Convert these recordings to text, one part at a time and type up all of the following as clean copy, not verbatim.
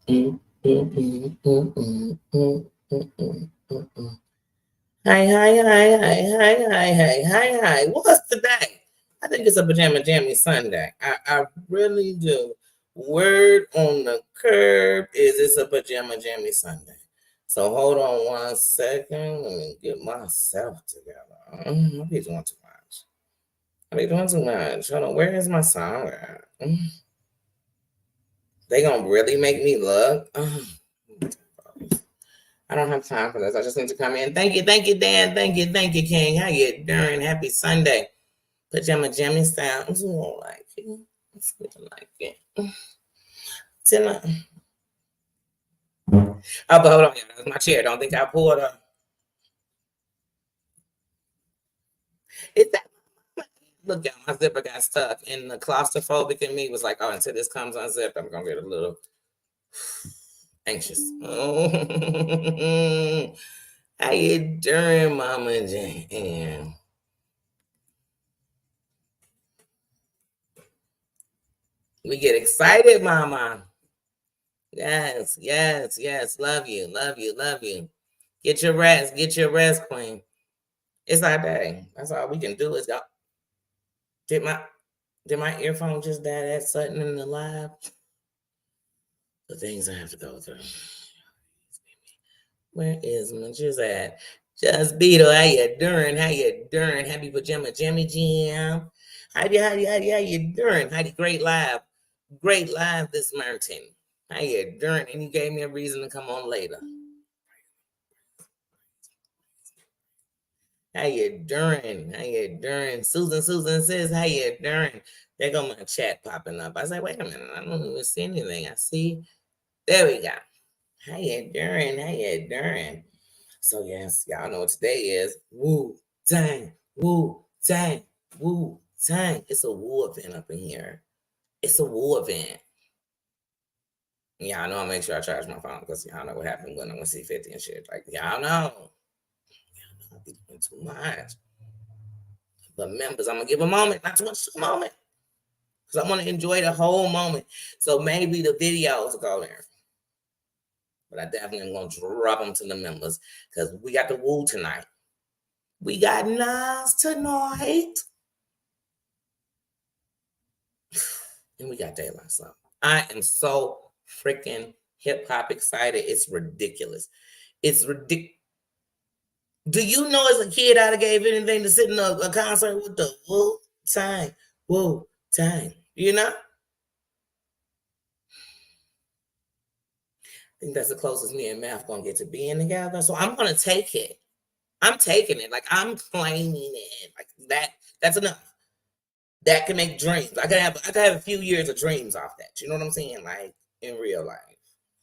Hi. What's today? I think it's a pajama jammy Sunday. I really do. Word on the curb is it's a pajama jammy Sunday. So hold on 1 second. Let me get myself together. I'll be doing too much. Hold on, where is my song at? They gonna really make me look. I don't have time for this. I just need to come in. Thank you, Dan. Thank you, King. How you doing? Happy Sunday. Pajama jammy style. I don't like it. It's good to like it. Oh, but hold on. That was my chair. Don't think I pulled up. It's that. Look, y'all, my zipper got stuck, and the claustrophobic in me was like, oh, until this comes unzipped, I'm gonna get a little anxious. Oh. How you doing, Mama Jane? We get excited, Mama. Yes. Love you. Get your rest, Queen. It's our day. That's all we can do is go. Did my earphone just die that sudden in the live? The things I have to go through. Where is my just at? Just Beetle, how you doing? Happy pajama jammy jam. How you doing? Great live this morning. How you doing? And you gave me a reason to come on later. How you doing? Susan says, how you doing? There go my chat popping up. I was like, wait a minute, I don't even see anything. I see. There we go. How you doing? So yes, y'all know what today is. Wu-Tang. It's a woo event up in here. It's a woo event. Yeah, I know. I'll make sure I charge my phone because y'all know what happened when I went C50 and shit. Like, y'all know. I'll be doing too much. But members, I'm gonna give a moment, not too much, a moment. Because I want to enjoy the whole moment. So maybe the videos will go there. But I definitely am gonna drop them to the members because we got the woo tonight. We got Nas tonight. And we got Daylight Song. I am so freaking hip-hop excited. It's ridiculous. Do you know as a kid I'd have gave anything to sit in a concert with the Wu-Tang? You know? I think that's the closest me and Math gonna get to being together. So I'm gonna take it. I'm taking it. Like I'm claiming it. Like that's enough. That can make dreams. I could have a few years of dreams off that. You know what I'm saying? Like in real life.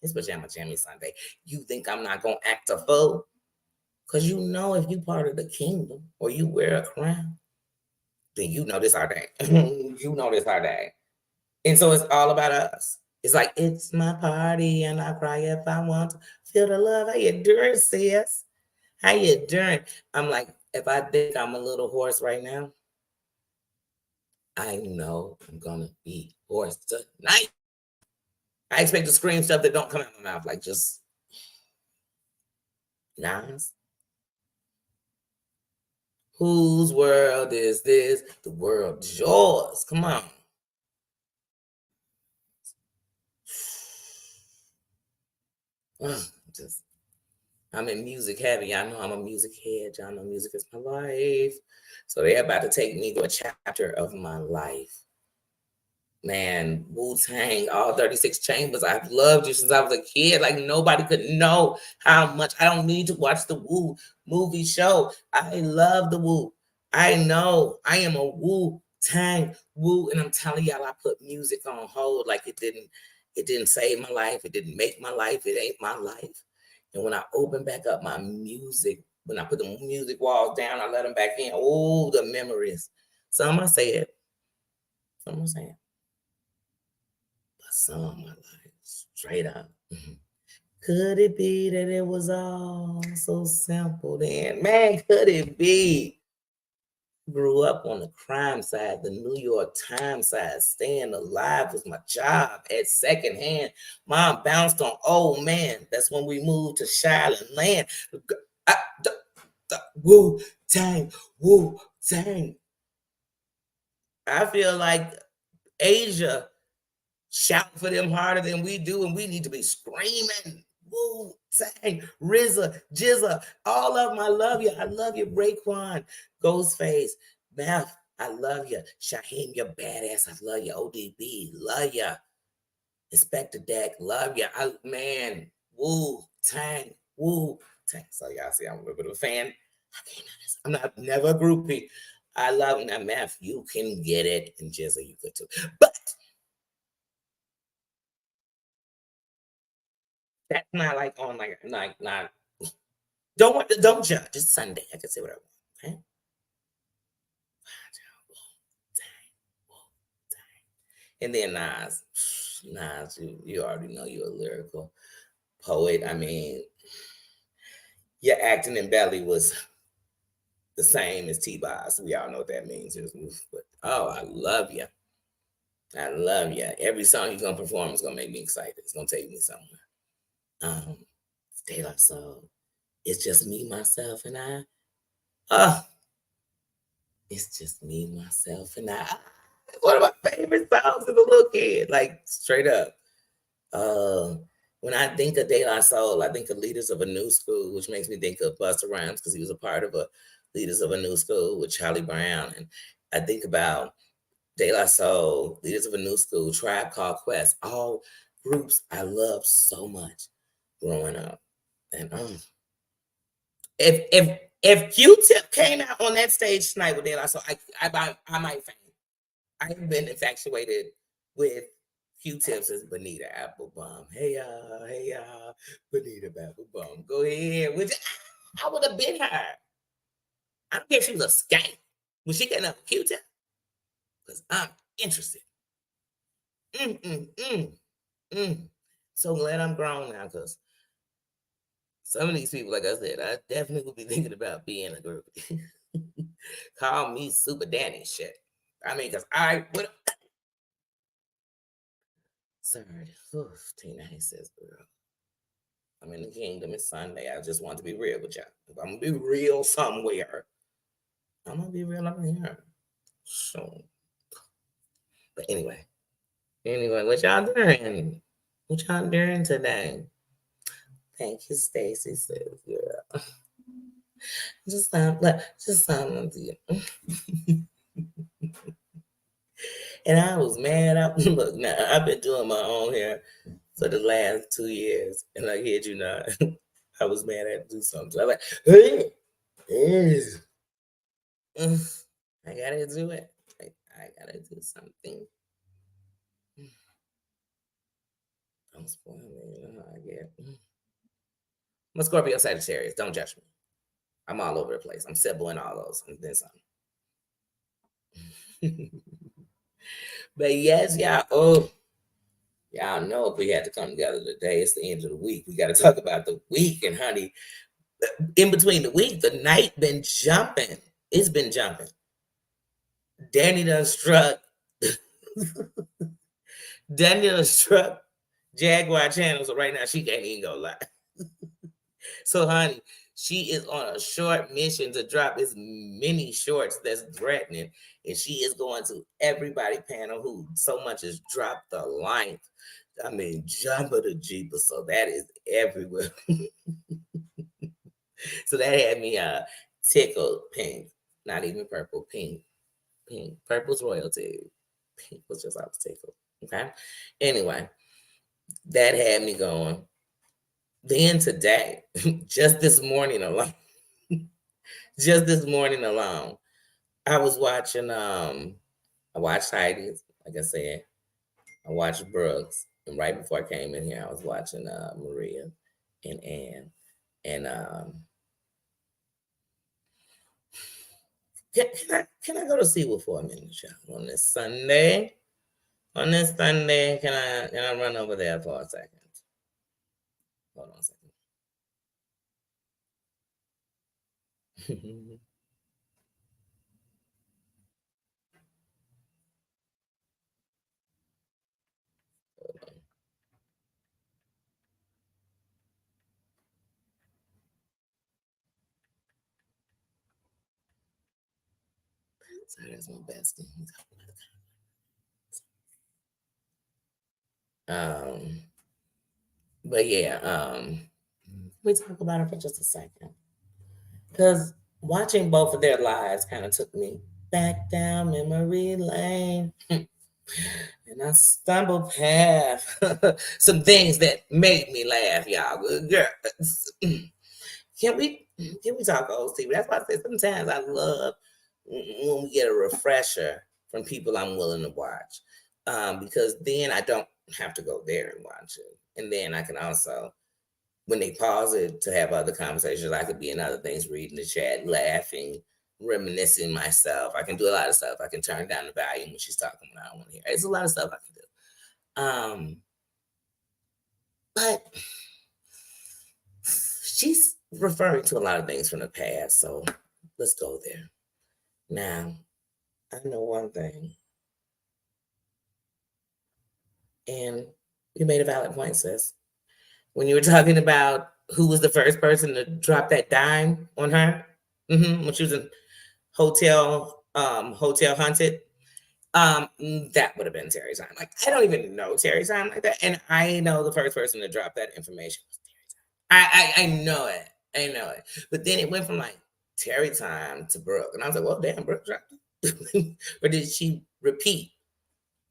It's Pajama Jammy Sunday. You think I'm not gonna act a fool? Because you know if you part of the kingdom or you wear a crown, then you know this our day. And so it's all about us. It's like, it's my party and I cry if I want to feel the love. How you doing, sis? How you doing? I'm like, if I think I'm a little hoarse right now, I know I'm gonna be hoarse tonight. I expect to scream stuff that don't come out my mouth, like just Nas. Whose world is this? The world is yours. Come on. I'm in music heavy. I know I'm a music head. Y'all know music is my life. So they're about to take me to a chapter of my life. Man, Wu-Tang, all 36 chambers. I've loved you since I was a kid. Like nobody could know how much. I don't need to watch the Wu movie show. I love the Wu. I know I am a Wu-Tang Wu, and I'm telling y'all, I put music on hold like it didn't save my life. It didn't make my life. It ain't my life. And when I open back up my music, when I put the music walls down, I let them back in. Oh, the memories. Some I say it. Some I say it. But some I like straight up. Could it be that it was all so simple then? Man, could it be? Grew up on the crime side, the New York Times side. Staying alive was my job at secondhand. Mom bounced on old man. That's when we moved to Shiloh Land. Woo Tang, Woo Tang. I feel like Asia shout for them harder than we do, and we need to be screaming. Woo Tang, RZA, Jizza, all of them. I love you. I love you, Raekwon, Ghostface, Meth. I love you. Shaheem, you're badass. I love you. ODB, love you. Inspector Deck, love you. Man, Woo Tang, Woo Tang. So y'all see, I'm a little bit of a fan. I'm not never a groupie. I love that Meth. You can get it, and Jizza, you could too. But that's not like on like not. Don't judge. It's Sunday. I can say what I want. Okay. And then Nas, you already know you're a lyrical poet. I mean, your acting in Belly was the same as T-Boz. We all know what that means. But oh, I love you. I love you. Every song you're gonna perform is gonna make me excited. It's gonna take me somewhere. De La Soul. It's just me, myself, and I. It's just me, myself, and I. One of my favorite songs as a little kid, like straight up. When I think of De La Soul, I think of Leaders of a New School, which makes me think of Busta Rhymes because he was a part of a Leaders of a New School with Charlie Brown. And I think about De La Soul, Leaders of a New School, Tribe Called Quest, all groups I loved so much growing up. And if Q-Tip came out on that stage tonight with De La Soul, I might faint. I've been infatuated with Q-Tips as Bonita Applebum. Hey y'all, Bonita Applebum. Go ahead. Which I would have been her. I don't care if she was a skank. Was she getting up Q-Tip? Because I'm interested. So glad I'm grown now, because some of these people, like I said, I definitely would be thinking about being a group. Call me Super Danny shit. I mean, because I would. Sorry. Tina Hayes says, girl. I'm in the kingdom. It's Sunday. I just want to be real with y'all. If I'm going to be real somewhere, I'm going to be real up here. So, but anyway, what y'all doing? What y'all doing today? Thank you, Stacy says, girl. Just sound to you. And I was mad. Look, now I've been doing my own hair for the last 2 years, and I kid you not, I was mad at do something. I'm like, hey, I gotta do it. I gotta do something. Don't spoil me. You know how I get. I'm a Scorpio Sagittarius. Don't judge me. I'm all over the place. I'm Sybil in all those. And then something. But yes, y'all. Y'all know if we had to come together today, it's the end of the week. We got to talk about the week. And honey, in between the week, the night been jumping. It's been jumping. Danny done struck. Danny done struck Jaguar Channel. So right now she can't even go live. So honey, she is on a short mission to drop as many shorts that's threatening. And she is going to everybody panel who so much as dropped the line. I mean, jumper the jeeper. So that is everywhere. So that had me tickled pink. Not even purple, pink. Purple's royalty. Pink was just out to tickle. Okay. Anyway, that had me going. Then today, just this morning alone, I was watching I watched Heidi's, like I said. I watched Brooks. And right before I came in here, I was watching Maria and Ann. And can I go to Seawolf for a minute, y'all, on this Sunday? On this Sunday, can I run over there for a second? Hold on a second. Sorry, that's my bestie. But yeah, we talk about it for just a second. Because watching both of their lives kind of took me back down memory lane. And I stumbled past some things that made me laugh, y'all. Good girls. Can we talk old TV? That's why I say sometimes I love when we get a refresher from people I'm willing to watch. Because then I don't have to go there and watch it. And then I can also, when they pause it to have other conversations, I could be in other things, reading the chat, laughing, reminiscing myself. I can do a lot of stuff. I can turn down the volume when she's talking when I don't want to hear. It's a lot of stuff I can do. But she's referring to a lot of things from the past, so let's go there. Now, I know one thing, and you made a valid point, sis. When you were talking about who was the first person to drop that dime on her, when she was in Hotel Hunted, that would have been Terry Time. Like, I don't even know Terry Time like that, and I know the first person to drop that information was Terry Time. I know it. I know it. But then it went from like Terry Time to Brooke, and I was like, well, damn, Brooke dropped it. Or did she repeat?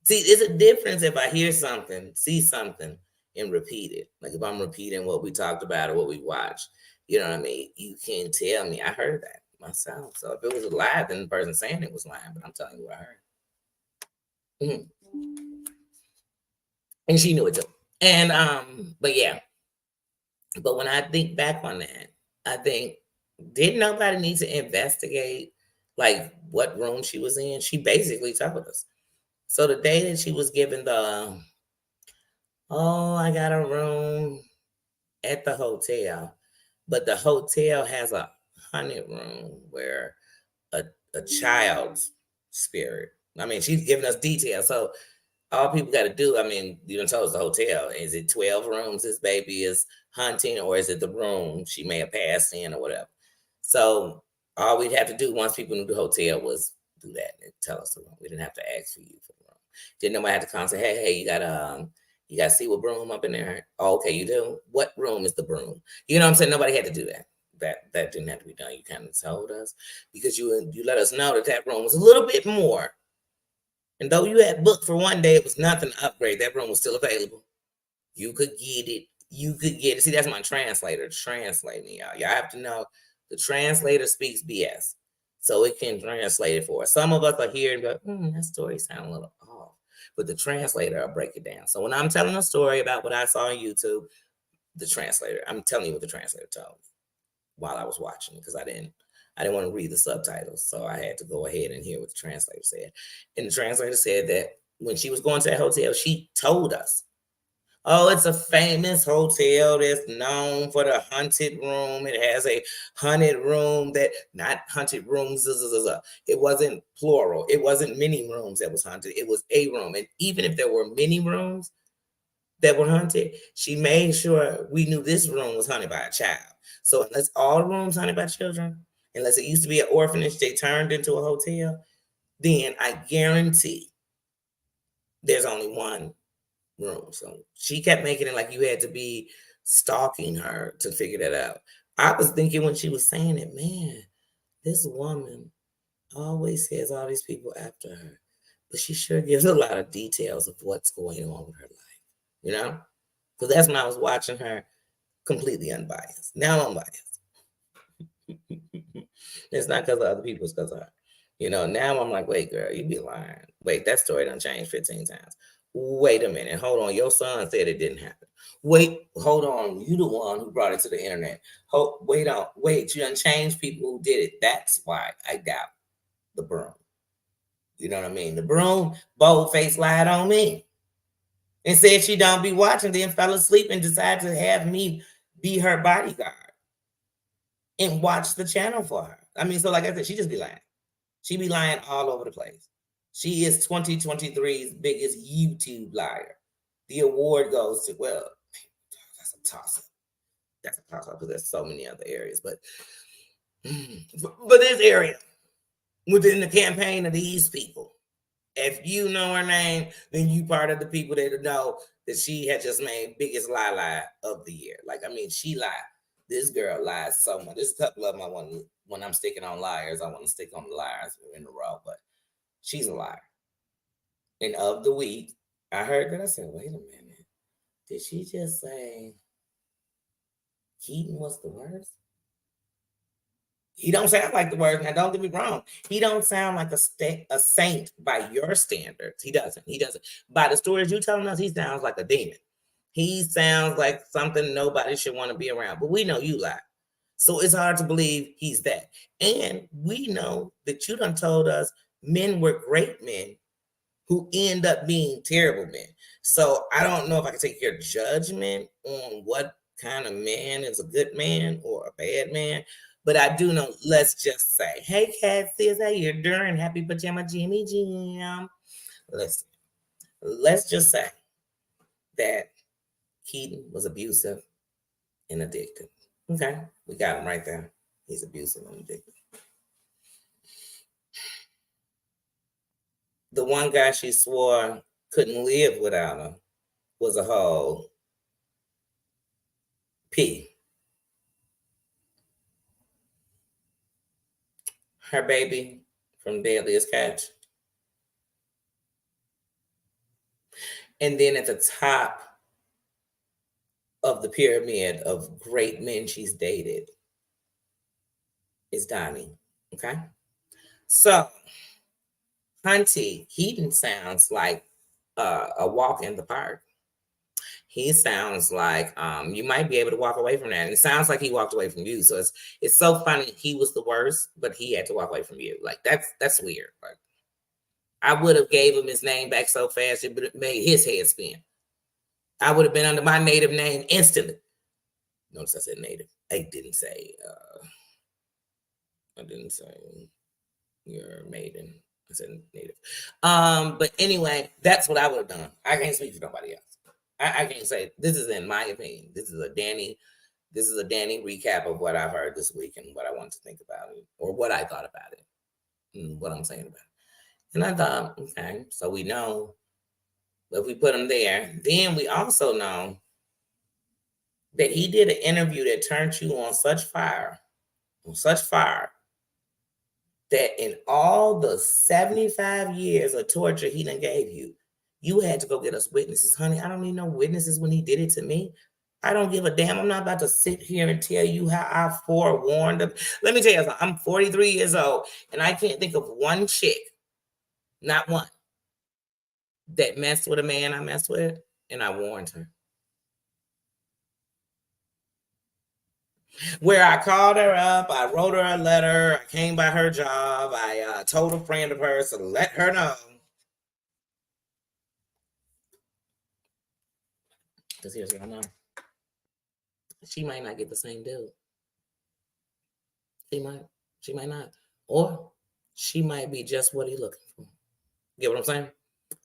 See, it's a difference if I hear something, see something, and repeat it. Like if I'm repeating what we talked about or what we watched, you know what I mean? You can't tell me. I heard that myself. So if it was a lie, then the person saying it was lying, but I'm telling you what I heard. And she knew it too. And but yeah. But when I think back on that, I think, didn't nobody need to investigate like what room she was in? She basically told us. So the day that she was given the, oh, I got a room at the hotel, but the hotel has a haunted room where a child's spirit. I mean, she's giving us details. So all people got to do, I mean, you done told us the hotel. Is it 12 rooms this baby is hunting, or is it the room she may have passed in or whatever? So all we'd have to do once people knew the hotel was do that and tell us the room. We didn't have to ask for you for the room. Didn't nobody have to come and say, hey, you got to see what broom up in there. Oh, okay, you do. What room is the broom? You know what I'm saying? Nobody had to do that. That didn't have to be done. You kind of told us because you let us know that room was a little bit more. And though you had booked for one day, it was nothing to upgrade. That room was still available. You could get it. See, that's my translator translating, y'all. Y'all have to know the translator speaks BS. So it can translate it for us. Some of us are here and go, that story sounds a little off. But the translator will break it down. So when I'm telling a story about what I saw on YouTube, I'm telling you what the translator told me while I was watching, because I didn't want to read the subtitles. So I had to go ahead and hear what the translator said. And the translator said that when she was going to that hotel, she told us, oh, it's a famous hotel that's known for the haunted room. It has a haunted room that, not haunted rooms. It wasn't plural. It wasn't many rooms that was haunted. It was a room. And even if there were many rooms that were haunted, she made sure we knew this room was haunted by a child. So unless all rooms haunted by children, unless it used to be an orphanage, they turned into a hotel, then I guarantee there's only one room. So she kept making it like you had to be stalking her to figure that out. I was thinking when she was saying it, man, this woman always says all these people after her, but she sure gives a lot of details of what's going on with her life, you know? Because that's when I was watching her completely unbiased. Now I'm biased. It's not because of other people, it's because of her. You know, now I'm like, wait, girl, you be lying. Wait, that story done changed 15 times. Wait a minute. Hold on. Your son said it didn't happen. Wait, hold on. You the one who brought it to the internet. Wait, you done changed people who did it. That's why I doubt the broom. You know what I mean? The broom, bold-faced lied on me and said she don't be watching, then fell asleep and decided to have me be her bodyguard and watch the channel for her. I mean, so like I said, she just be lying. She be lying all over the place. She is 2023's biggest YouTube liar. The award goes to, well, that's a toss-up. That's a toss-up because there's so many other areas. But this area, within the campaign of these people. If you know her name, then you part of the people that know that she had just made biggest lie of the year. Like, I mean, she lied. This girl lies so much. There's a couple of them I want to, when I'm sticking on liars, I want to stick on the liars in a row, but she's a liar. And of the week, I heard that. I said, wait a minute. Did she just say Keaton was the worst? He don't sound like the worst. Now, don't get me wrong. He don't sound like a saint by your standards. He doesn't. He doesn't. By the stories you telling us, he sounds like a demon. He sounds like something nobody should want to be around. But we know you lie. So it's hard to believe he's that. And we know that you done told us men were great men who end up being terrible men. So I don't know if I can take your judgment on what kind of man is a good man or a bad man. But I do know, let's just say, hey, Cat sis, how you doing? Happy Pajama Jimmy Jam. Listen, let's just say that Keaton was abusive and addicted. Okay, we got him right there. He's abusive and addicted. The one guy she swore couldn't live without her was a whole P. Her baby from Deadliest Catch. And then at the top of the pyramid of great men she's dated is Donnie. Okay? So, Hunty Keaton sounds like a walk in the park. He sounds like you might be able to walk away from that. And it sounds like he walked away from you. So it's so funny. He was the worst, but he had to walk away from you. Like that's weird. Like, I would have gave him his name back so fast it would have made his head spin. I would have been under my native name instantly. Notice I said native. I didn't say you're maiden. I said native. But anyway, that's what I would have done. I can't speak for nobody else. I can't say, this is in my opinion. This is a Danny recap of what I've heard this week and what I want to think about it, or what I thought about it, and what I'm saying about it. And I thought, okay, so we know if we put him there, then we also know that he did an interview that turned you on such fire, that in all the 75 years of torture he done gave you, you had to go get us witnesses. Honey, I don't need no witnesses when he did it to me. I don't give a damn. I'm not about to sit here and tell you how I forewarned him. Let me tell you something. I'm 43 years old, and I can't think of one chick, not one, that messed with a man I messed with, and I warned her. Where I called her up, I wrote her a letter, I came by her job, I told a friend of hers to let her know. Because here's what I know. She might not get the same deal. She might not. Or she might be just what he's looking for. Get what I'm saying?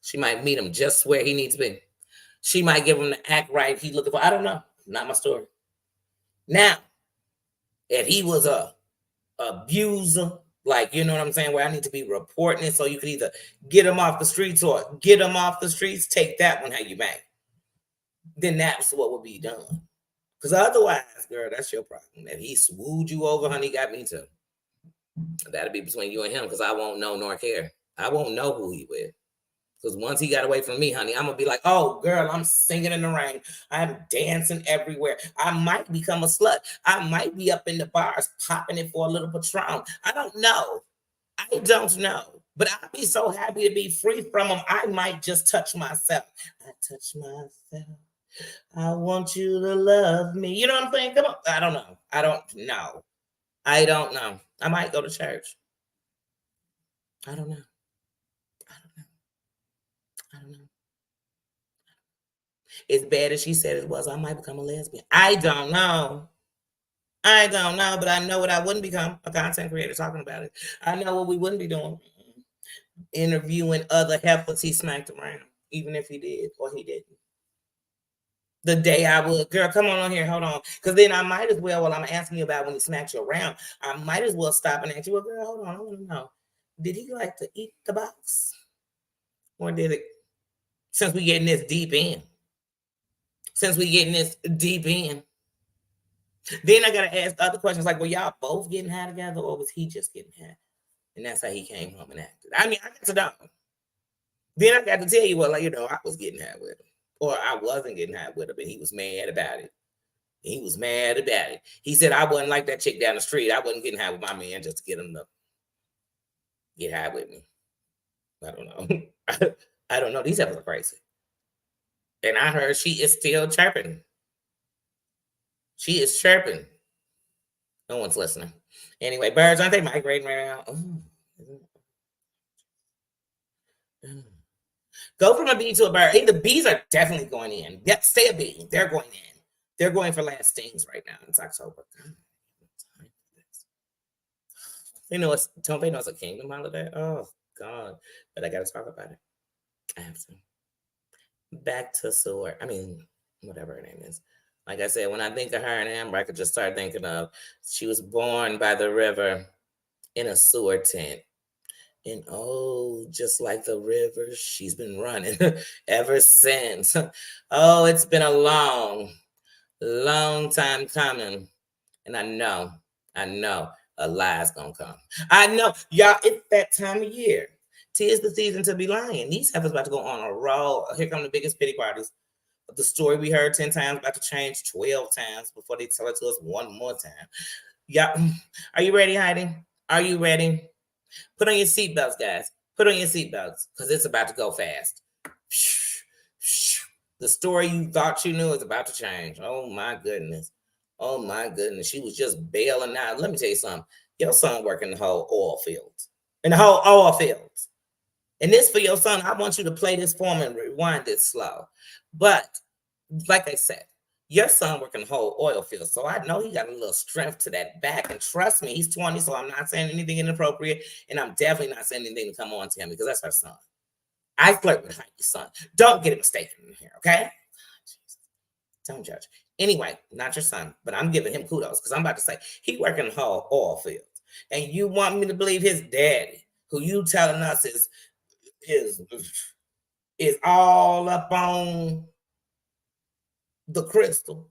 She might meet him just where he needs to be. She might give him the act right he's looking for. I don't know. Not my story. Now, if he was a abuser, like, you know what I'm saying, where I need to be reporting it so you can either get him off the streets or get him off the streets, take that one how you make. Then that's what would be done. Because otherwise, girl, that's your problem. If he swooed you over, honey, got me too. That'll be between you and him, because I won't know nor care. I won't know who he with. Because once he got away from me, honey, I'm going to be like, oh, girl, I'm singing in the rain. I'm dancing everywhere. I might become a slut. I might be up in the bars popping it for a little Patron. I don't know. But I'd be so happy to be free from him. I might just touch myself. I touch myself. I want you to love me. You know what I'm saying? Come on. I don't know. I don't know. I might go to church. I don't know. As bad as she said it was, I might become a lesbian. I don't know, but I know what I wouldn't become, a content creator talking about it. I know what we wouldn't be doing. Interviewing other heifers he smacked around, even if he did or he didn't. The day I would, girl, come on here, hold on. Because then I might as well, while I'm asking you about when he smacked you around, I might as well stop and ask you, well, girl, hold on, I want to know. Did he like to eat the box? Or did it, since we getting this deep in, then I gotta ask other questions like, were y'all both getting high together, or was he just getting high? And that's how he came home and acted. I mean, I got to know. Then I got to tell you, well, like, I was getting high with him, or I wasn't getting high with him, and he was mad about it. He said I wasn't like that chick down the street. I wasn't getting high with my man just to get him to get high with me. I don't know. I don't know. These apples are crazy. And I heard she is still chirping. She is chirping. No one's listening. Anyway, birds, aren't they migrating right now? Go from a bee to a bird. Hey, the bees are definitely going in. Yep, stay a bee. They're going in. They're going for last stings right now. It's October. Don't they know it's a kingdom holiday? Oh, God. But I got to talk about it. I have to. Back to Sword. I mean, whatever her name is. Like I said, when I think of her and Amber, I could just start thinking of she was born by the river in a sewer tent. And just like the river, she's been running ever since. Oh, it's been a long time coming. And I know a lie's gonna come. I know, y'all, it's that time of year. 'Tis the season to be lying. These heifers about to go on a roll. Here come the biggest pity parties. The story we heard 10 times about to change 12 times before they tell it to us one more time. Yeah. Are you ready, Heidi? Are you ready? Put on your seatbelts, guys. Put on your seatbelts, because it's about to go fast. The story you thought you knew is about to change. Oh, my goodness. Oh, my goodness. She was just bailing out. Let me tell you something. Your son working the whole oil fields. In the whole oil fields. And this for your son, I want you to play this for him and rewind it slow. But like I said, your son working the whole oil field. So I know he got a little strength to that back. And trust me, he's 20, so I'm not saying anything inappropriate. And I'm definitely not saying anything to come on to him, because that's her son. I flirt with Heidi's son. Don't get it mistaken in here, okay? Don't judge. Anyway, not your son, but I'm giving him kudos, because I'm about to say he working the whole oil field. And you want me to believe his daddy, who you telling us is all up on the crystal.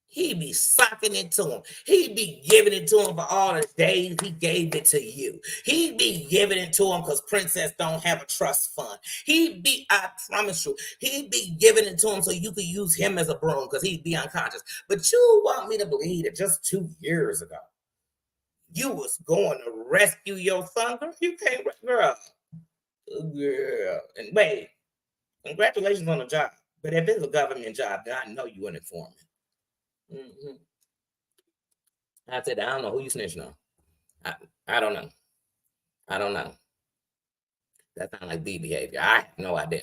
He be sucking it to him. He be giving it to him for all the days he gave it to you. He be giving it to him because Princess don't have a trust fund. I promise you, he be giving it to him so you could use him as a broom because he'd be unconscious. But you want me to believe that just 2 years ago, you was going to rescue your son? Girl, you can't, girl. And wait, congratulations on the job. But if it's a government job, then I know you an informant. Mm-hmm. I said, I don't know who you snitching on. I don't know. I don't know. That sounds like B behavior. I have no idea.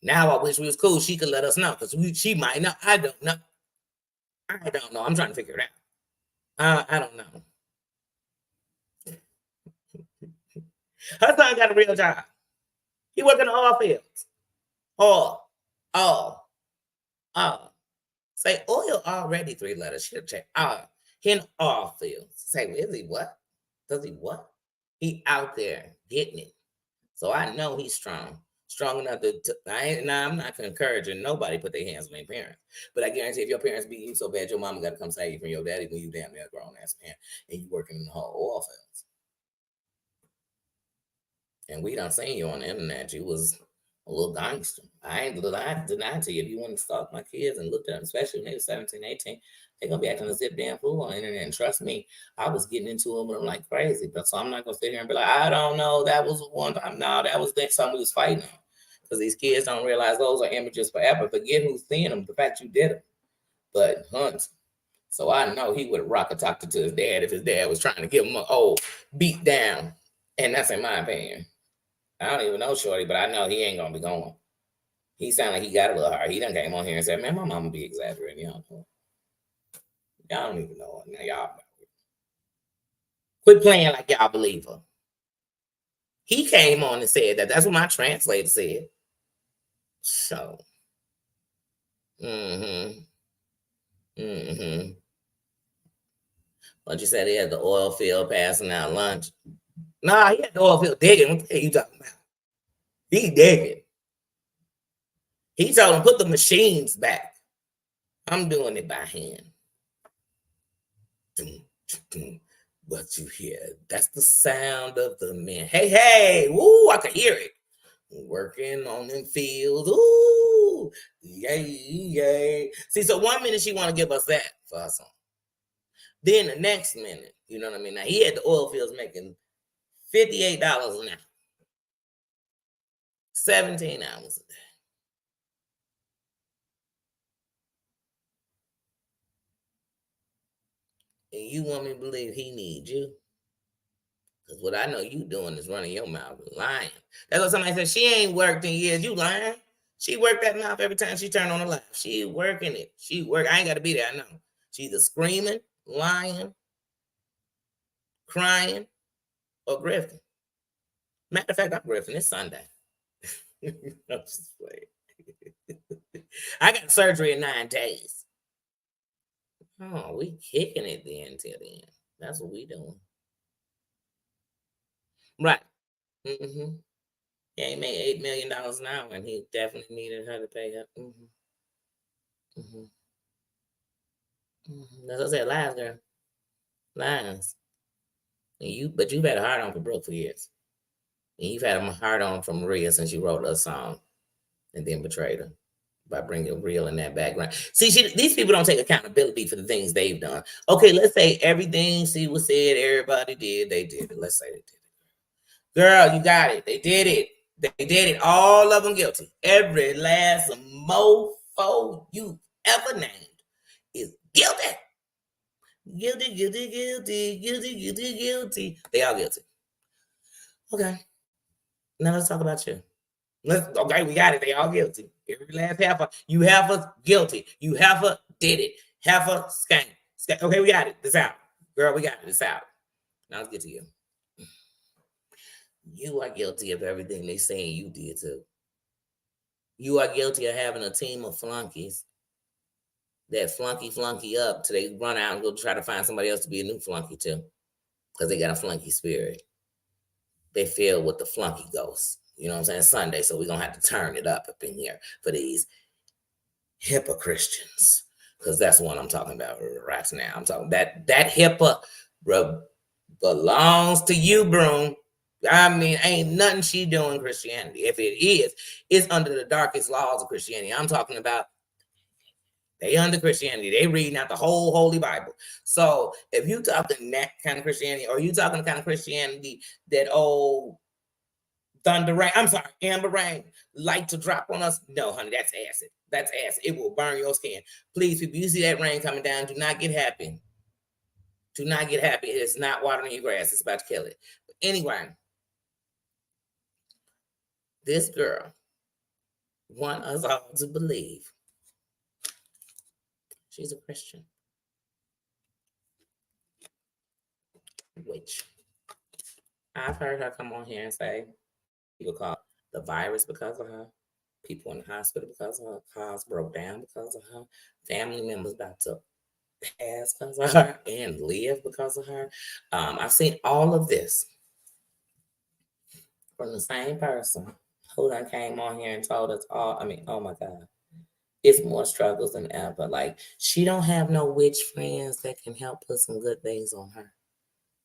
Now I wish we was cool. She could let us know, because she might know. I don't know. I'm trying to figure it out. I don't know. Her son got a real job. He working in all fields. Say oil already 3 letters. She'll check. In all fields. Say, is he what? Does he what? He out there getting it. So I know he's strong. Strong enough to I'm not encouraging nobody put their hands on their parents. But I guarantee if your parents beat you so bad, your mama got to come save you from your daddy when you damn near grown ass man and you working in the whole oil fields. And we done seen you on the internet. You was a little gangster. I ain't denying to you. If you want to stalk my kids and look at them, especially when they were 17, 18, they're going to be acting a zip damn fool on the internet. And trust me, I was getting into them with them like crazy. But so I'm not going to sit here and be like, I don't know. That was one time. No, that was something we was fighting on. Because these kids don't realize those are images forever. Forget who's seeing them. The fact you did them. But Hunt. So I know he would have rocket talked to his dad if his dad was trying to give him an old beat down. And that's in my opinion. I don't even know Shorty, but I know he ain't gonna be going. He sound like he got a little hard. He done came on here and said, man, my mama be exaggerating. Y'all don't even know it. Now y'all quit playing like y'all believe her. He came on and said that. That's what my translator said. So, What you said he had the oil field passing out lunch. Nah, he had the oil field digging. What the hell you talking about? He digging. He told him, put the machines back. I'm doing it by hand. What you hear? That's the sound of the men. Hey, hey, woo, I can hear it. Working on them fields. Ooh, yay, yay. See, so 1 minute she want to give us that for our song. Then the next minute, you know what I mean? Now he had the oil fields making $58 an hour. 17 hours a day. And you want me to believe he needs you? Because what I know you doing is running your mouth, lying. That's what somebody said. She ain't worked in years. You lying? She worked that mouth every time she turned on the live. She working it. She work. I ain't got to be there. I know. She's either screaming, lying, crying, or grifting. Matter of fact, I'm grifting. It's Sunday. I'm just playing. I got surgery in 9 days. Oh, we kicking it then till the end. That's what we doing. Right. Mm-hmm. Yeah, he made $8 million an hour, and he definitely needed her to pay her. Mm-hmm. Mm-hmm. Mm-hmm. That's what I said, lies, girl. Lies. And but you've had a hard on for Brooke for years. And you've had a hard on for Maria since you wrote her song and then betrayed her by bringing real in that background. See, these people don't take accountability for the things they've done. Okay, let's say everything she was said, everybody did, they did it. Let's say they did it. Girl, you got it. They did it. They did it. All of them guilty. Every last mofo you ever named is guilty. Guilty, guilty, guilty, guilty, guilty, guilty. They all guilty. Okay. Now let's talk about you. Okay, we got it. They all guilty. Every last half you have us guilty. You have us did it. Have us skank. Okay, we got it. It's out. Girl, we got it. It's out. Now let's get to you. You are guilty of everything they saying you did too. You are guilty of having a team of flunkies that flunky up till they run out and go try to find somebody else to be a new flunky too. Because they got a flunky spirit. They feel with the flunky ghosts. You know what I'm saying? Sunday, so we're going to have to turn it up in here for these HIPAA Christians. Because that's what I'm talking about right now. I'm talking that HIPAA belongs to you, Broom. I mean, ain't nothing she doing Christianity. If it is, it's under the darkest laws of Christianity. I'm talking about they under Christianity. They reading out the whole Holy Bible. So if you talking that kind of Christianity, or you talking the kind of Christianity that Thunder Rain, I'm sorry, Amber Rain, like to drop on us. No, honey, that's acid. That's acid. It will burn your skin. Please, people, you see that rain coming down, do not get happy. Do not get happy. It's not watering your grass. It's about to kill it. But anyway, this girl want us all to believe she's a Christian. Which I've heard her come on here and say people call the virus because of her. People in the hospital because of her. Cars broke down because of her. Family members about to pass because of her and live because of her. I've seen all of this from the same person who done came on here and told us all. I mean, oh my God. It's more struggles than ever. Like, she don't have no witch friends that can help put some good things on her.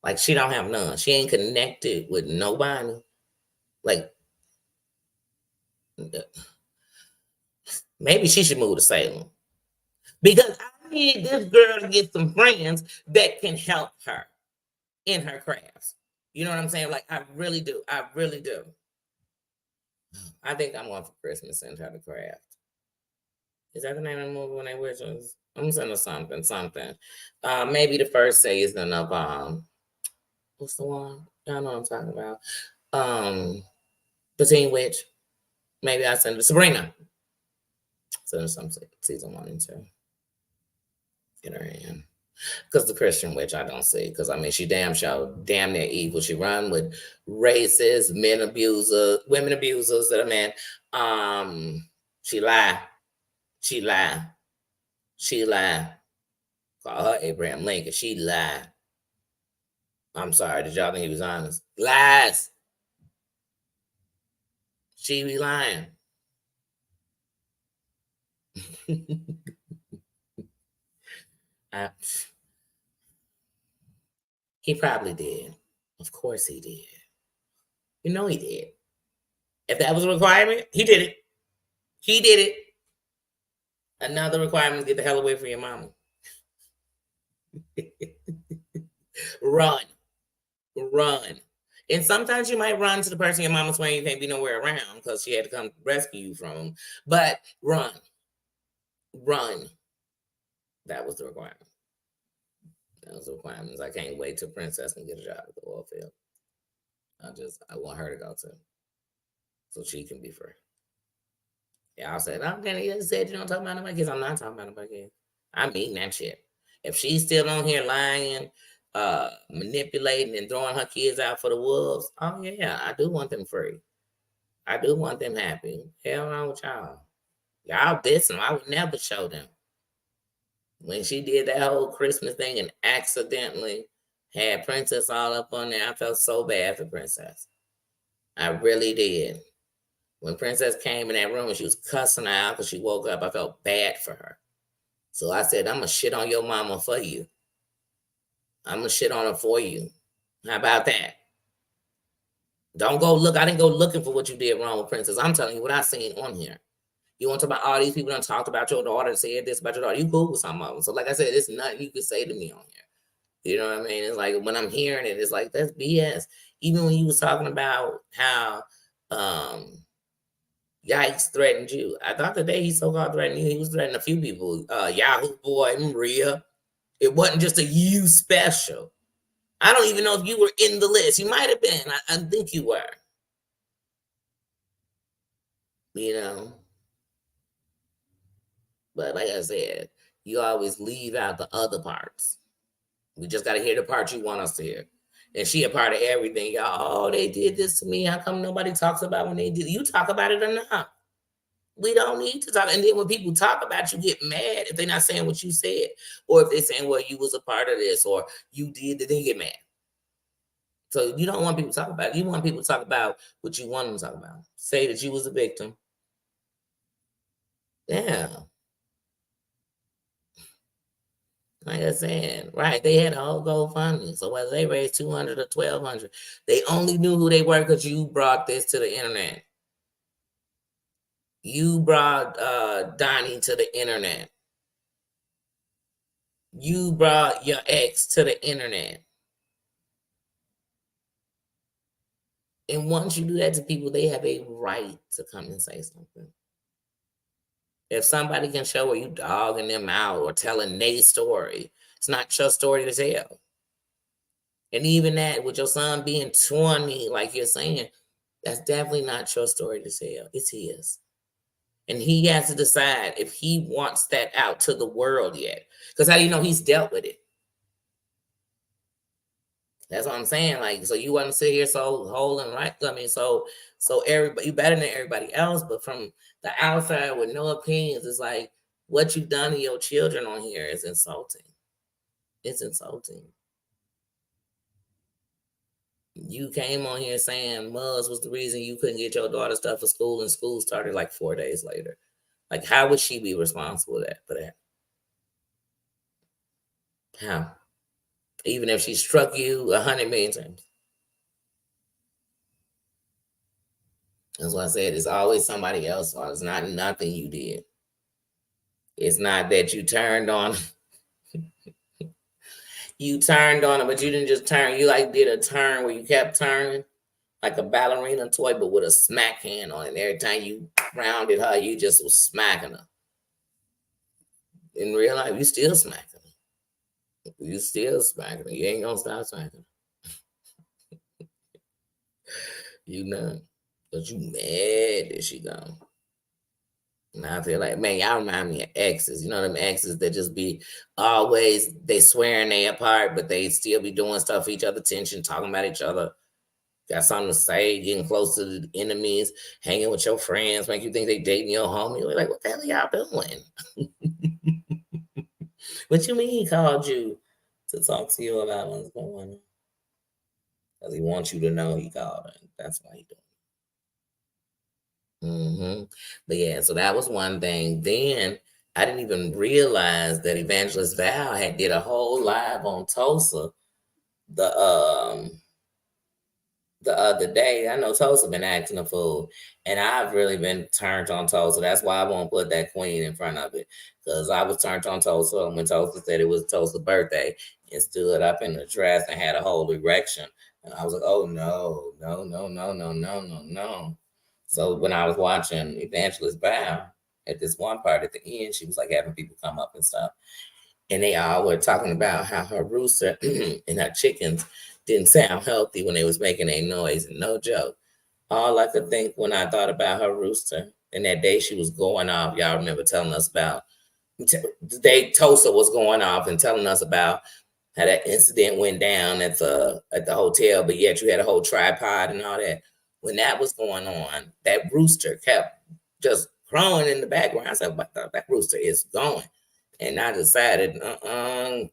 Like, she don't have none. She ain't connected with nobody. Like, maybe she should move to Salem. Because I need this girl to get some friends that can help her in her crafts. You know what I'm saying? Like, I really do. I really do. I think I'm going for Christmas and try to craft. Is that the name of the movie when they witches? I'm saying something. Maybe the first season of what's the one? Y'all know what I'm talking about. The Teen Witch. Maybe I send it. Sabrina. So some season 1 and 2. Get her in. Because the Christian witch I don't see. Because I mean she damn near evil. She run with racists, women abusers that are men. She lie. Call her Abraham Lincoln. She lie. I'm sorry. Did y'all think he was honest? Lies. She be lying. He probably did. Of course he did. You know he did. If that was a requirement, he did it. He did it. Another requirement is get the hell away from your mama. Run. Run. And sometimes you might run to the person your mama's when you can't be nowhere around because she had to come rescue you from them. But run. Run. That was the requirement. That was the requirements. I can't wait till Princess can get a job at the oil field. I want her to go too. So she can be free. Y'all said, I'm gonna you said you don't talk about nobody kids. I'm not talking about nobody kids. I mean that shit. If she's still on here lying, manipulating and throwing her kids out for the wolves, oh yeah, I do want them free. I do want them happy. Hell wrong with y'all. Y'all diss them. I would never show them. When she did that whole Christmas thing and accidentally had Princess all up on there, I felt so bad for Princess. I really did. When Princess came in that room and she was cussing her out because she woke up, I felt bad for her. So I said, I'm going to shit on your mama for you. I'm going to shit on her for you. How about that? Don't go look. I didn't go looking for what you did wrong with Princess. I'm telling you what I seen on here. You want to talk about all these people that talked about your daughter and said this about your daughter. You Google some of them. So like I said, it's nothing you could say to me on here. You know what I mean? It's like when I'm hearing it, it's like, that's BS. Even when you was talking about how Yikes threatened you. I thought the day he so-called threatened you, he was threatening a few people. Yahoo Boy, Maria. It wasn't just a you special. I don't even know if you were in the list. You might have been. I think you were. You know? But like I said, you always leave out the other parts. We just got to hear the part you want us to hear. And she a part of everything. Y'all, oh, they did this to me. How come nobody talks about when they did? You talk about it or not? We don't need to talk. And then when people talk about you, get mad if they're not saying what you said. Or if they're saying, well, you was a part of this or you did, then they get mad. So you don't want people to talk about it. You want people to talk about what you want them to talk about. Say that you was a victim. Yeah. Like I said, right. They had a whole GoFundMe. So whether they raised 200 or 1,200, they only knew who they were because you brought this to the internet. You brought Donnie to the internet. You brought your ex to the internet. And once you do that to people, they have a right to come and say something. If somebody can show where you dogging them out or telling their story, it's not your story to tell. And even that, with your son being 20, like you're saying, that's definitely not your story to tell. It's his. And he has to decide if he wants that out to the world yet. Because how do you know he's dealt with it? That's what I'm saying. Like, so you want to sit here so whole and right. I mean, so everybody, you better than everybody else, but from the outside with no opinions, it's like what you've done to your children on here is insulting. It's insulting. You came on here saying Muzz was the reason you couldn't get your daughter stuff for school, and school started like 4 days later. Like, how would she be responsible for that? How? Even if she struck you 100 million times. That's why I said it's always somebody else. It's not nothing you did. It's not that you turned on. You turned on it, but you didn't just turn. You like did a turn where you kept turning like a ballerina toy, but with a smack hand on it. And every time you rounded her, you just was smacking her. In real life, you still smacking her. You still smacking her. You ain't gonna stop smacking her. You know, but you mad that she gone. And I feel like, man, y'all remind me of exes. You know them exes that just be always, they swearing they apart, but they still be doing stuff for each other, tension, talking about each other. Got something to say, getting close to the enemies, hanging with your friends, make you think they dating your homie. You're like, what the hell y'all doing? What you mean he called you to talk to you about what's going on? Because he wants you to know he called her. That's why he doing it. But yeah, so that was one thing. Then I didn't even realize that Evangelist Val had did a whole live on Tulsa the other day. I know Tulsa been acting a fool, and I've really been turned on Tulsa. That's why I won't put that queen in front of it, because I was turned on Tulsa when Tulsa said it was Tulsa's birthday and stood up in the dress and had a whole erection. And I was like, oh no, no, no, no, no, no, no, no. So when I was watching Evangelist Bow at this one part at the end, she was like having people come up and stuff. And they all were talking about how her rooster and her chickens didn't sound healthy when they was making a noise. No joke. All I could think when I thought about her rooster and that day she was going off, y'all remember telling us about the day Tulsa was going off and telling us about how that incident went down at the hotel, but yet you had a whole tripod and all that. When that was going on, that rooster kept just crowing in the background. I said, but that rooster is going. And I decided,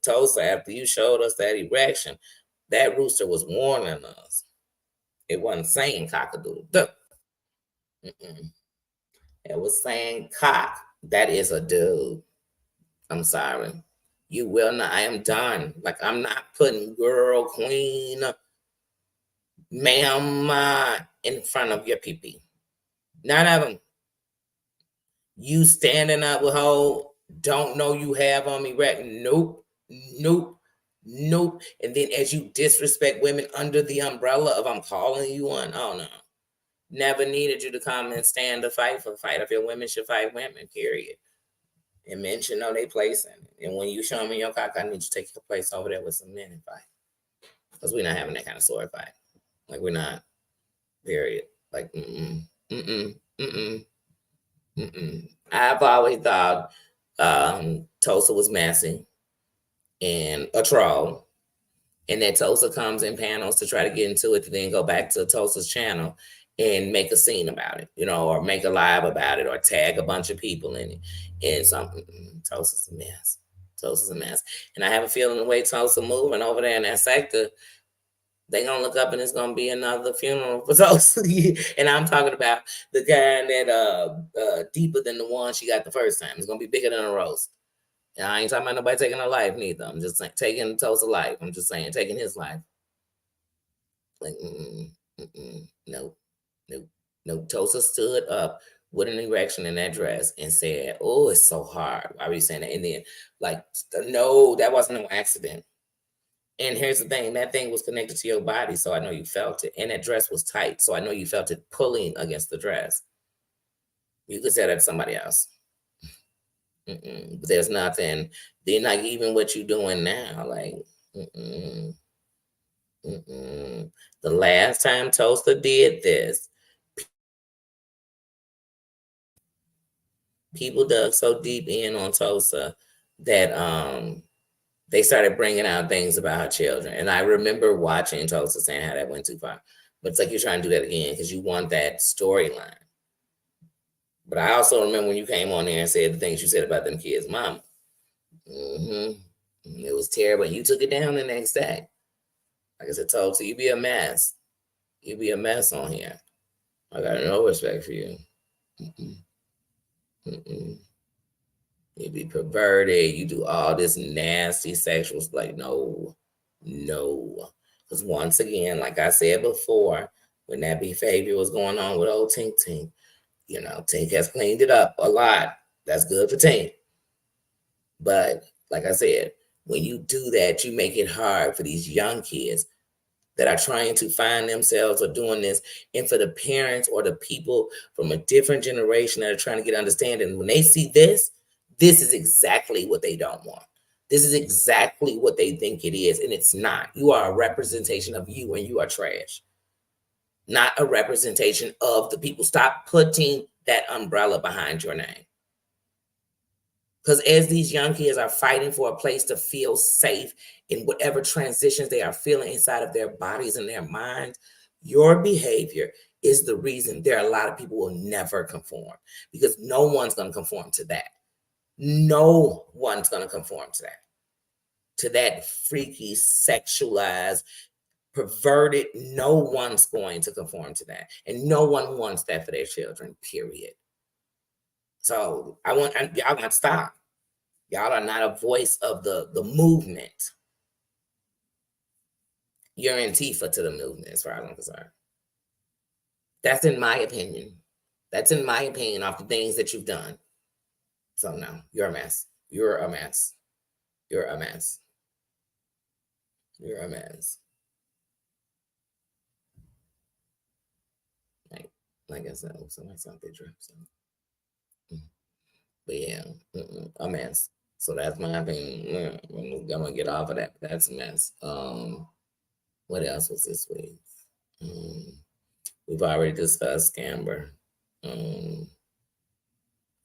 Tulsa, after you showed us that erection, that rooster was warning us. It wasn't saying cock-a-doodle-doo. It was saying cock. That is a dude. I'm sorry. You will not. I am done. Like, I'm not putting girl, queen, ma'am in front of your pee-pee. None of them. You standing up with whole, don't know you have on me erect. Nope. Nope. Nope. And then as you disrespect women under the umbrella of I'm calling you one, oh no. Never needed you to come and stand to fight for fight. I feel women should fight women, period. And men should know their place in it. And when you show me your cock, I need you to take your place over there with some men and fight. Because we're not having that kind of sword fight. Like, we're not. Period. Like, I've always thought Tulsa was messy and a troll. And that Tulsa comes in panels to try to get into it, to then go back to Tulsa's channel and make a scene about it, or make a live about it, or tag a bunch of people in it. And something, Tulsa's a mess. Tulsa's a mess. And I have a feeling the way Tulsa moving over there in that sector, they gonna look up and it's gonna be another funeral for Tulsa. And I'm talking about the kind that deeper than the one she got the first time. It's gonna be bigger than a roast. And I ain't talking about nobody taking her life neither. I'm just saying, taking Tulsa life. I'm just saying, taking his life. Like, no. Tulsa stood up with an erection in that dress and said, oh, it's so hard. Why were you saying that? And then, like, no, that wasn't no accident. And here's the thing, that thing was connected to your body, so I know you felt it. And that dress was tight, so I know you felt it pulling against the dress. You could say that to somebody else. But there's nothing, then like even what you doing now, like, the last time Tulsa did this, people dug so deep in on Tulsa that they started bringing out things about her children. And I remember watching Tulsa saying how that went too far. But it's like you're trying to do that again because you want that storyline. But I also remember when you came on there and said the things you said about them kids' mama. It was terrible. You took it down the next day. Like I said, Tulsa, you be a mess. You be a mess on here. I got no respect for you. You be perverted. You do all this nasty sexual stuff. Like, no. Because once again, like I said before, when that behavior was going on with old Tink Tink, Tink has cleaned it up a lot. That's good for Tink. But like I said, when you do that, you make it hard for these young kids that are trying to find themselves or doing this, and for the parents or the people from a different generation that are trying to get understanding. When they see this is exactly what they don't want. This is exactly what they think it is, and it's not. You are a representation of you, and you are trash. Not a representation of the people. Stop putting that umbrella behind your name. Because as these young kids are fighting for a place to feel safe in whatever transitions they are feeling inside of their bodies and their minds, your behavior is the reason there are a lot of people who will never conform, because no one's going to conform to that. No one's going to conform to that freaky, sexualized, perverted. No one's going to conform to that. And no one wants that for their children, period. So y'all got to stop. Y'all are not a voice of the movement. You're Antifa to the movement, as far as I'm concerned. That's in my opinion. That's in my opinion off the things that you've done. So no, you're a mess. You're a mess. You're a mess. You're a mess. Like I said, somebody saw a picture. So. But yeah, a mess. So that's my opinion. I'm gonna get off of that. But that's a mess. What else was this week? We've already discussed Scamber.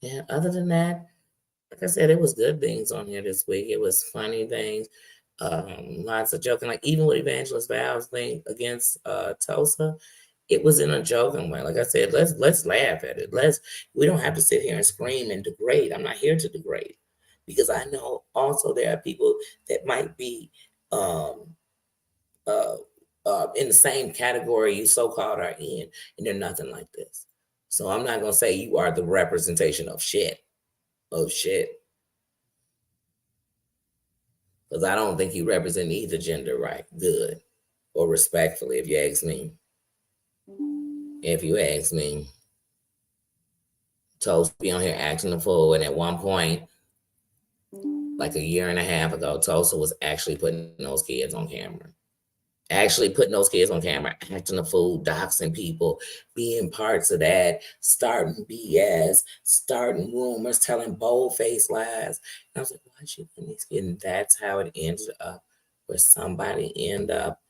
Yeah, other than that, like I said, it was good things on here this week. It was funny things. Lots of joking. Like even with Evangelist Val's thing against Tulsa, it was in a joking way. Like I said, let's laugh at it. We don't have to sit here and scream and degrade. I'm not here to degrade, because I know also there are people that might be in the same category you so-called are in, and they're nothing like this. So I'm not gonna say you are the representation of shit. Because I don't think you represent either gender right, good, or respectfully, if you ask me. If you ask me, Tulsa be on here acting a fool, and at one point, like a year and a half ago, Tulsa was actually putting those kids on camera. Acting a fool, doxing people, being parts of that, starting BS, starting rumors, telling bold-faced lies. And I was like, why is she putting these kids? And that's how it ended up, where somebody ended up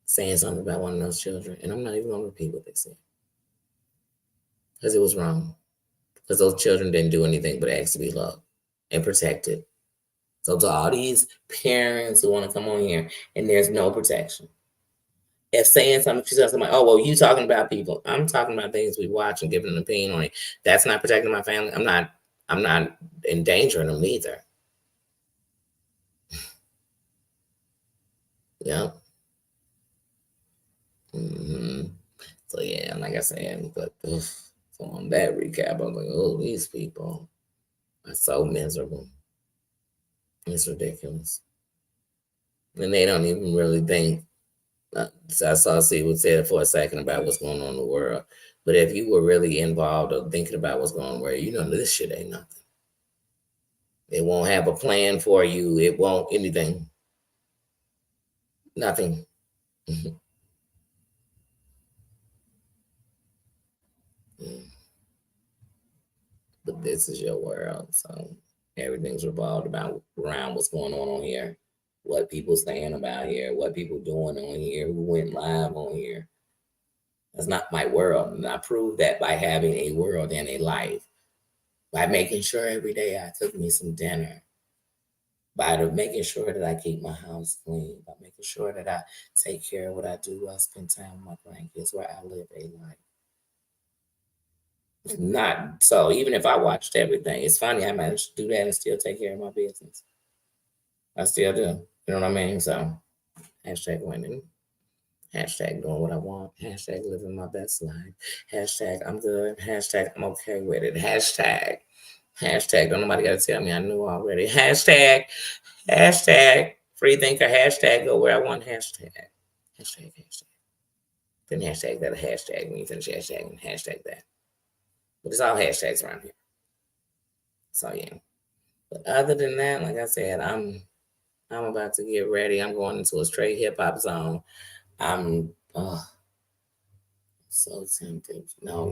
saying something about one of those children. And I'm not even going to repeat what they said, because it was wrong. Because those children didn't do anything but ask to be loved and protected. So to all these parents who want to come on here and there's no protection, if saying something, she says something like, oh, well, you talking about people. I'm talking about things we watch and giving an opinion on it. That's not protecting my family. I'm not endangering them either. Yep. So yeah, like I said, but so on that recap, I was like, oh, these people are so miserable. It's ridiculous. And they don't even really think. So I saw would say it for a second about what's going on in the world. But if you were really involved or thinking about what's going on where, this shit ain't nothing. It won't have a plan for you. It won't anything. Nothing. But this is your world. So everything's revolved around what's going on here, what people saying about here, what people doing on here, who went live on here. That's not my world. And I proved that by having a world and a life, by making sure every day I cook me some dinner, by making sure that I keep my house clean, by making sure that I take care of what I do. I spend time with my grandkids, where I live a life. Not so. Even if I watched everything, it's funny I managed to do that and still take care of my business. I still do. You know what I mean? So hashtag winning. Hashtag doing what I want. Hashtag living my best life. Hashtag I'm good. Hashtag I'm okay with it. Hashtag don't nobody got to tell me, I knew already. Hashtag free thinker. Hashtag go where I want. Hashtag. Then hashtag that a hashtag when you finish hashtag and hashtag that. But it's all hashtags around here. So yeah. But other than that, like I said, I'm about to get ready. I'm going into a straight hip hop zone. I'm so tempted. No,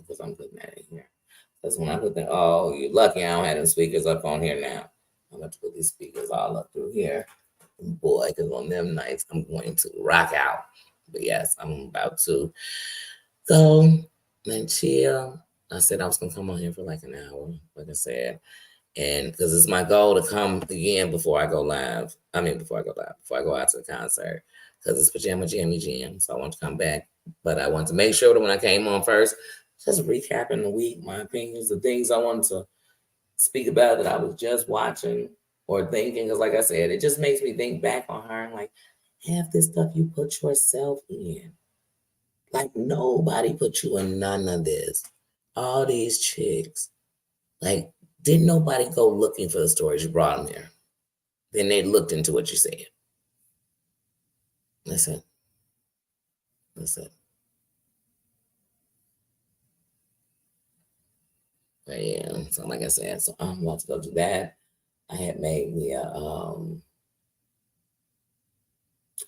because I'm putting that in here. Because when I put that, oh, you're lucky I don't have them speakers up on here now. I'm about to put these speakers all up through here. Boy, because on them nights, I'm going to rock out. But yes, I'm about to go and chill. I said I was going to come on here for like an hour, like I said. And because it's my goal to come again before I go live. Before I go out to the concert. Because it's Pajama Jammy Jam. So I want to come back. But I want to make sure that when I came on first, just recapping the week, my opinions, the things I wanted to speak about that I was just watching. or thinking, because like I said, it just makes me think back on her and like, half this stuff you put yourself in. Like nobody put you in none of this. All these chicks. Like, didn't nobody go looking for the stories you brought them there? Then they looked into what you said. That's it. That's it. But yeah, so like I said, so I'm about to go do that. I had made me a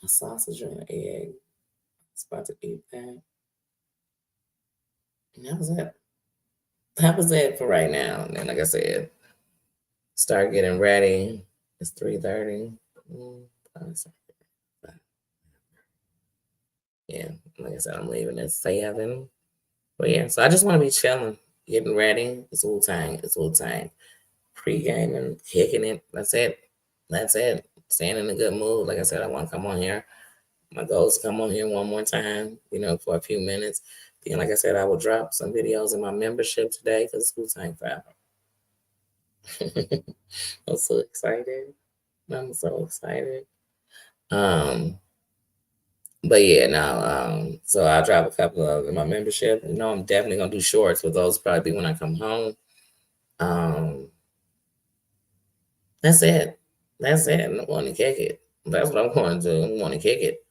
sausage and an egg. I was about to eat that. And that was it. That was it for right now. And then, like I said, start getting ready. It's 3:30. Yeah, like I said, I'm leaving at 7. But yeah, so I just want to be chilling, getting ready. It's Wu-Tang. It's Wu-Tang. Pre-gaming, kicking it. That's it. That's it. Staying in a good mood. Like I said, I want to come on here. My goal is to come on here one more time, for a few minutes. Then, like I said, I will drop some videos in my membership today because it's Wu-Tang Forever. I'm so excited. I'm so excited. But yeah, now, so I'll drop a couple of in my membership. I'm definitely gonna do shorts, but those probably be when I come home. That's it. That's it. I'm going to kick it. That's what I'm going to do. I'm going to kick it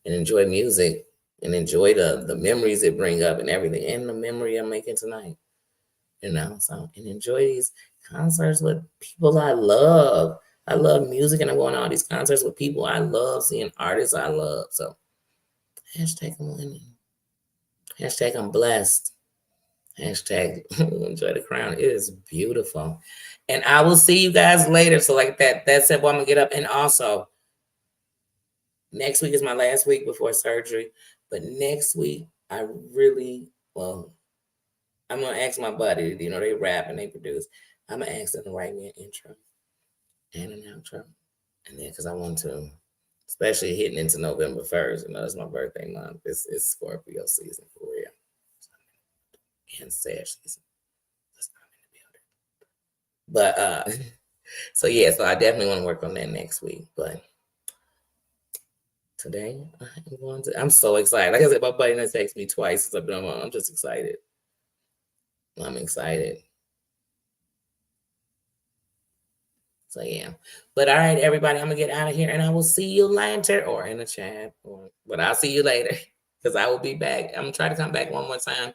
and enjoy music and enjoy the memories it bring up and everything, and the memory I'm making tonight. So and enjoy these concerts with people I love. I love music, and I'm going to all these concerts with people I love, seeing artists I love. So hashtag I'm winning. Hashtag I'm blessed. Hashtag enjoy the crown. It is beautiful. And I will see you guys later. So like that's it. I'm gonna get up. And also next week is my last week before surgery. But next week I'm gonna ask my buddy, they rap and they produce. I'm gonna ask them to write me an intro and an outro. And then because I want to, especially hitting into November 1st, it's my birthday month. It's Scorpio season for real. And Sag season. But so yeah, so I definitely want to work on that next week. But today I'm so excited. Like I said, my buddy done texted me twice since I've been on. I'm just excited. I'm excited. So yeah. But all right, everybody, I'm gonna get out of here and I will see you later or in the chat. But I'll see you later because I will be back. I'm gonna try to come back one more time.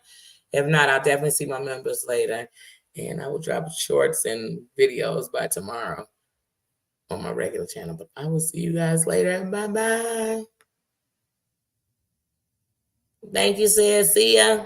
If not, I'll definitely see my members later. And I will drop shorts and videos by tomorrow on my regular channel. But I will see you guys later. Bye-bye. Thank you, sis. See ya.